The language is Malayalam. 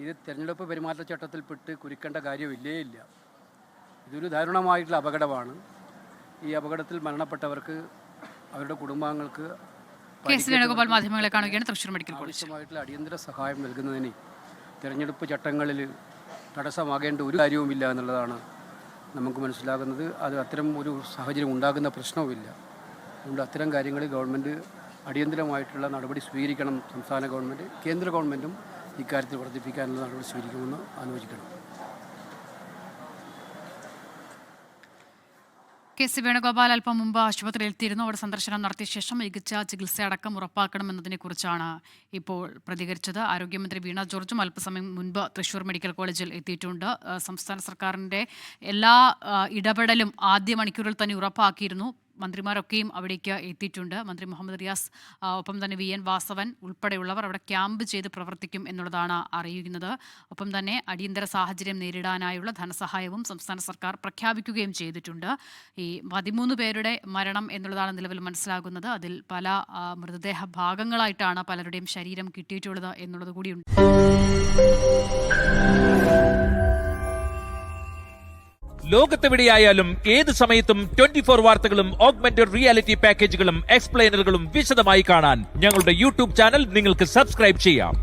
ഇത് തിരഞ്ഞെടുപ്പ് പെരുമാറ്റച്ചട്ടത്തിൽപ്പെട്ട് കുരുക്കേണ്ട കാര്യമില്ലേ ഇല്ല. ഇതൊരു ദാരുണമായിട്ടുള്ള അപകടമാണ്. ഈ അപകടത്തിൽ മരണപ്പെട്ടവർക്ക് അവരുടെ കുടുംബാംഗങ്ങൾക്ക് വേണുഗോപാൽ മാധ്യമങ്ങളെ കാണുകയാണ്. തൃശ്ശൂർ മെഡിക്കൽ കോളേജ് ആവശ്യമായിട്ടുള്ള അടിയന്തര സഹായം നൽകുന്നതിന് തിരഞ്ഞെടുപ്പ് ചട്ടങ്ങളിൽ തടസ്സമാകേണ്ട ഒരു കാര്യവുമില്ല എന്നുള്ളതാണ് നമുക്ക് മനസ്സിലാകുന്നത്. അത് അത്തരം ഒരു സാഹചര്യം ഉണ്ടാകുന്ന പ്രശ്നവുമില്ല. അതുകൊണ്ട് അത്തരം കാര്യങ്ങളിൽ ഗവൺമെൻറ് അടിയന്തരമായിട്ടുള്ള നടപടി സ്വീകരിക്കണം. സംസ്ഥാന ഗവൺമെൻറ്, കേന്ദ്ര ഗവൺമെൻറ്റും ഇക്കാര്യത്തിൽ വർദ്ധിപ്പിക്കാനുള്ള നടപടി സ്വീകരിക്കുമെന്ന് ആലോചിക്കണം. വേണുഗോപാൽ അല്പം മുമ്പ് ആശുപത്രിയിൽ എത്തിയിരുന്നു. അവിടെ സന്ദർശനം നടത്തിയ ശേഷം മികച്ച ചികിത്സയടക്കം ഉറപ്പാക്കണമെന്നതിനെക്കുറിച്ചാണ് ഇപ്പോൾ പ്രതികരിച്ചത്. ആരോഗ്യമന്ത്രി വീണ ജോർജും അല്പസമയം മുൻപ് തൃശ്ശൂർ മെഡിക്കൽ കോളേജിൽ എത്തിയിട്ടുണ്ട്. സംസ്ഥാന സർക്കാരിൻ്റെ എല്ലാ ഇടപെടലും ആദ്യ മണിക്കൂറിൽ തന്നെ ഉറപ്പാക്കിയിരുന്നു. മന്ത്രിമാരൊക്കെയും അവിടേക്ക് എത്തിയിട്ടുണ്ട്. മന്ത്രി മുഹമ്മദ് റിയാസ്, ഒപ്പം തന്നെ VN വാസവൻ ഉൾപ്പെടെയുള്ളവർ അവിടെ ക്യാമ്പ് ചെയ്ത് പ്രവർത്തിക്കും എന്നുള്ളതാണ് അറിയുന്നത്. ഒപ്പം തന്നെ അടിയന്തര സാഹചര്യം നേരിടാനായുള്ള ധനസഹായവും സംസ്ഥാന സർക്കാർ പ്രഖ്യാപിക്കുകയും ചെയ്തിട്ടുണ്ട്. ഈ 13 പേരുടെ മരണം എന്നുള്ളതാണ് നിലവിൽ മനസ്സിലാകുന്നത്. അതിൽ പല മൃതദേഹ ഭാഗങ്ങളായിട്ടാണ് പലരുടെയും ശരീരം കിട്ടിയിട്ടുള്ളത് എന്നുള്ളത് കൂടിയുണ്ട്. ലോകത്തെവിടെയായാലും ഏത് സമയത്തും 24 വാർത്തകളും ഓഗ്മെന്റഡ് റിയാലിറ്റി പാക്കേജുകളും എക്സ്പ്ലെയിനറുകളും വിശദമായി കാണാൻ ഞങ്ങളുടെ YouTube ചാനൽ നിങ്ങൾക്ക് സബ്സ്ക്രൈബ് ചെയ്യാം.